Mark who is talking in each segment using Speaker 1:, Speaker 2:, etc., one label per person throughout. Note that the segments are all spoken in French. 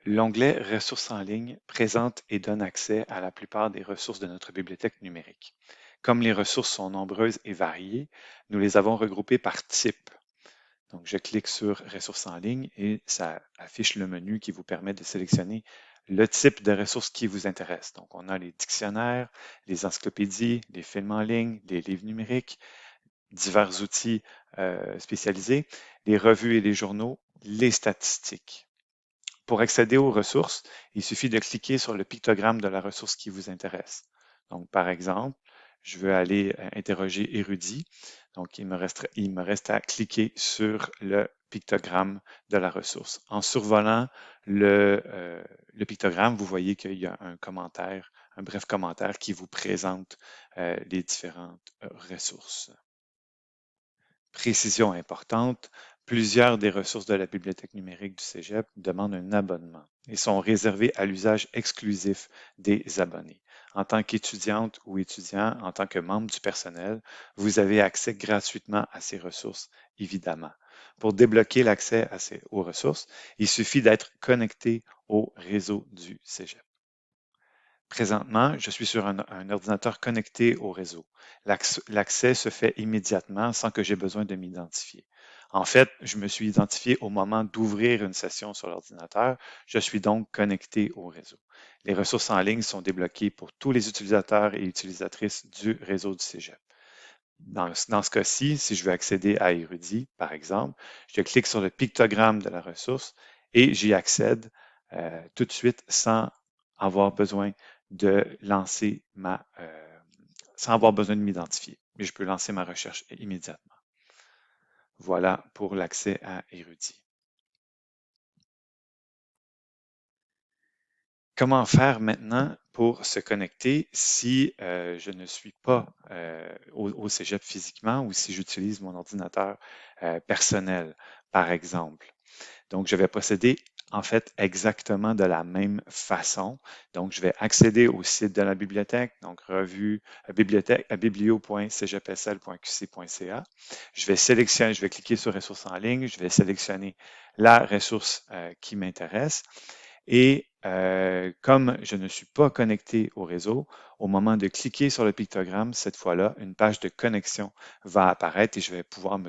Speaker 1: L'onglet Ressources en ligne présente et donne accès à la plupart des ressources de notre bibliothèque numérique. Comme les ressources sont nombreuses et variées, nous les avons regroupées par type. Donc, je clique sur Ressources en ligne et ça affiche le menu qui vous permet de sélectionner le type de ressources qui vous intéresse. Donc, on a les dictionnaires, les encyclopédies, les films en ligne, les livres numériques, divers outils spécialisés, les revues et les journaux, les statistiques. Pour accéder aux ressources, il suffit de cliquer sur le pictogramme de la ressource qui vous intéresse. Donc, par exemple, je veux aller interroger érudit. Donc, il me reste à cliquer sur le pictogramme de la ressource. En survolant le pictogramme, vous voyez qu'il y a un commentaire, un bref commentaire qui vous présente les différentes ressources. Précision importante, plusieurs des ressources de la bibliothèque numérique du Cégep demandent un abonnement et sont réservées à l'usage exclusif des abonnés. En tant qu'étudiante ou étudiant, en tant que membre du personnel, vous avez accès gratuitement à ces ressources, évidemment. Pour débloquer l'accès aux ressources, il suffit d'être connecté au réseau du Cégep. Présentement, je suis sur un ordinateur connecté au réseau. L'accès se fait immédiatement sans que j'ai besoin de m'identifier. En fait, je me suis identifié au moment d'ouvrir une session sur l'ordinateur. Je suis donc connecté au réseau. Les ressources en ligne sont débloquées pour tous les utilisateurs et utilisatrices du réseau du Cégep. Dans ce cas-ci, si je veux accéder à Érudit, par exemple, je clique sur le pictogramme de la ressource et j'y accède tout de suite avoir besoin de lancer sans avoir besoin de m'identifier. Mais je peux lancer ma recherche immédiatement. Voilà pour l'accès à Érudit. Comment faire maintenant pour se connecter si je ne suis pas au Cégep physiquement ou si j'utilise mon ordinateur personnel, par exemple? Donc, je vais procéder en fait exactement de la même façon. Donc, je vais accéder au site de la bibliothèque, donc revue bibliothèque à biblio.cgpsl.qc.ca. Je vais cliquer sur ressources en ligne, je vais sélectionner la ressource qui m'intéresse. Et comme je ne suis pas connecté au réseau, au moment de cliquer sur le pictogramme, cette fois-là, une page de connexion va apparaître et je vais pouvoir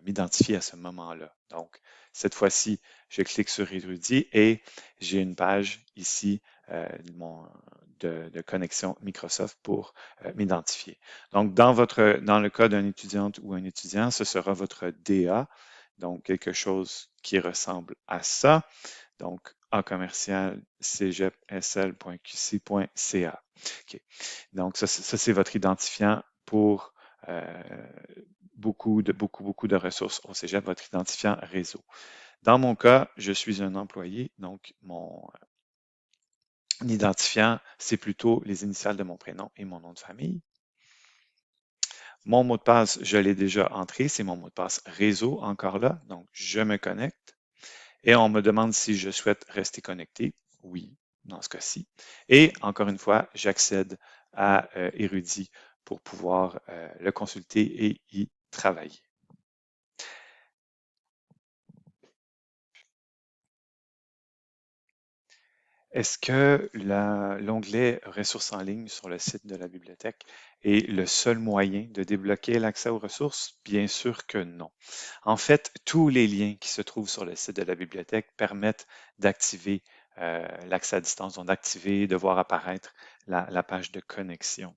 Speaker 1: m'identifier à ce moment-là. Donc, cette fois-ci, je clique sur Érudit et j'ai une page ici de connexion Microsoft pour m'identifier. Donc, dans le cas d'un étudiante ou un étudiant, ce sera votre DA, donc quelque chose qui ressemble à ça. Donc, A commercial cgepsl.qc.ca. OK. Donc, ça c'est votre identifiant pour beaucoup de ressources au Cégep, votre identifiant réseau. Dans mon cas, je suis un employé, donc mon identifiant, c'est plutôt les initiales de mon prénom et mon nom de famille. Mon mot de passe, je l'ai déjà entré, c'est mon mot de passe réseau encore là, donc je me connecte. Et on me demande si je souhaite rester connecté. Oui, dans ce cas-ci. Et encore une fois, j'accède à Érudit pour pouvoir le consulter et y travailler. Est-ce que l'onglet Ressources en ligne sur le site de la bibliothèque est le seul moyen de débloquer l'accès aux ressources? Bien sûr que non. En fait, tous les liens qui se trouvent sur le site de la bibliothèque permettent d'activer l'accès à distance, donc d'activer, de voir apparaître la page de connexion.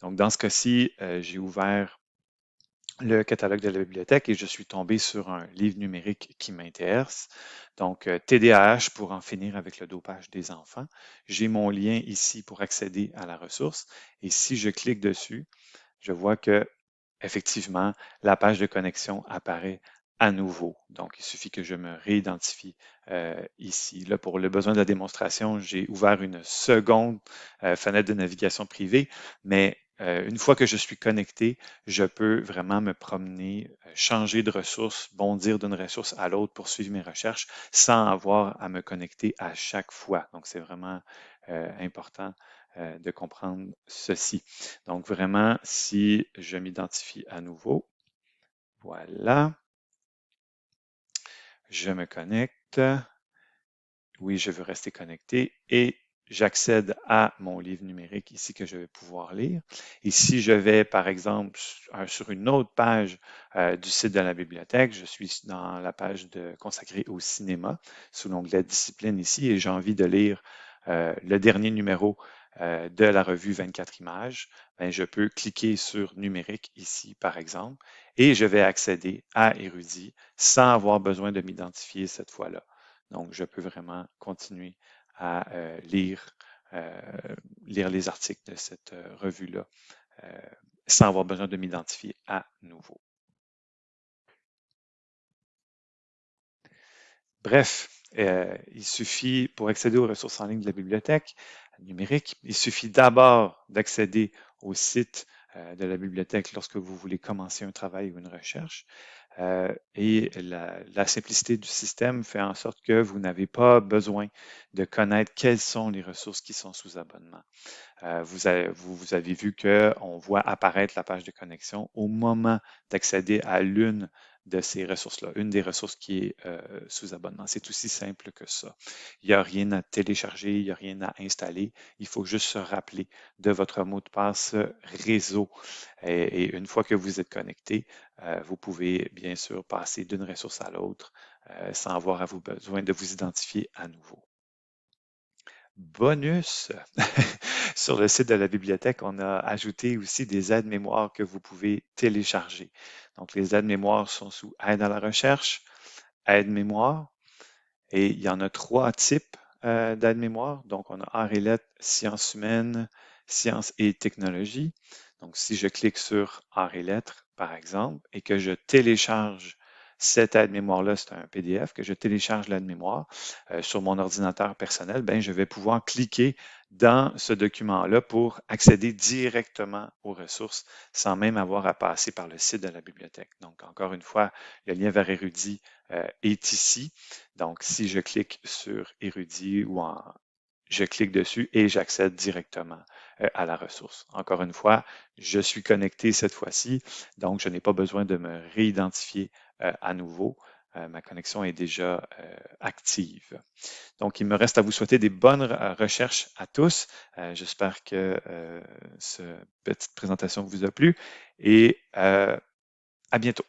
Speaker 1: Donc, dans ce cas-ci, j'ai ouvert le catalogue de la bibliothèque et je suis tombé sur un livre numérique qui m'intéresse. Donc, TDAH pour en finir avec le dopage des enfants. J'ai mon lien ici pour accéder à la ressource et si je clique dessus, je vois que effectivement, la page de connexion apparaît à nouveau. Donc, il suffit que je me réidentifie ici. Là, pour le besoin de la démonstration, j'ai ouvert une seconde fenêtre de navigation privée, mais une fois que je suis connecté, je peux vraiment me promener, changer de ressource, bondir d'une ressource à l'autre pour suivre mes recherches sans avoir à me connecter à chaque fois. Donc, c'est vraiment important de comprendre ceci. Donc, vraiment, si je m'identifie à nouveau, voilà, je me connecte. oui, je veux rester connecté et j'accède à mon livre numérique ici que je vais pouvoir lire. Et si je vais, par exemple, sur une autre page du site de la bibliothèque, je suis dans la page consacrée au cinéma, sous l'onglet Discipline ici, et j'ai envie de lire le dernier numéro de la revue 24 images, ben, je peux cliquer sur numérique ici, par exemple, et je vais accéder à Érudit sans avoir besoin de m'identifier cette fois-là. Donc, je peux vraiment continuer à euh, lire les articles de cette revue-là euh, sans avoir besoin de m'identifier à nouveau. Bref, il suffit, pour accéder aux ressources en ligne de la bibliothèque numérique, il suffit d'abord d'accéder au site de la bibliothèque lorsque vous voulez commencer un travail ou une recherche. Et la simplicité du système fait en sorte que vous n'avez pas besoin de connaître quelles sont les ressources qui sont sous abonnement. Vous avez vu qu'on voit apparaître la page de connexion au moment d'accéder à l'une de ces ressources-là, une des ressources qui est sous abonnement. C'est aussi simple que ça. Il n'y a rien à télécharger, il n'y a rien à installer. Il faut juste se rappeler de votre mot de passe réseau. Et une fois que vous êtes connecté, vous pouvez bien sûr passer d'une ressource à l'autre sans avoir à vous besoin de vous identifier à nouveau. Bonus, sur le site de la bibliothèque, on a ajouté aussi des aides-mémoires que vous pouvez télécharger. Donc, les aides-mémoires sont sous Aide à la recherche, Aide-mémoire, et il y en a trois types d'aides-mémoire. Donc, on a arts et lettres, sciences humaines, sciences et technologies. Donc, si je clique sur arts et lettres, par exemple, et que je télécharge cette aide-mémoire-là, c'est un PDF, que je télécharge l'aide-mémoire sur mon ordinateur personnel, ben, je vais pouvoir cliquer dans ce document-là pour accéder directement aux ressources sans même avoir à passer par le site de la bibliothèque. Donc, encore une fois, le lien vers Érudit est ici. Donc, si je clique sur Érudit je clique dessus et j'accède directement à la ressource. Encore une fois, je suis connecté cette fois-ci, donc je n'ai pas besoin de me réidentifier à nouveau. Ma connexion est déjà active. Donc, il me reste à vous souhaiter des bonnes recherches à tous. J'espère que cette petite présentation vous a plu et à bientôt.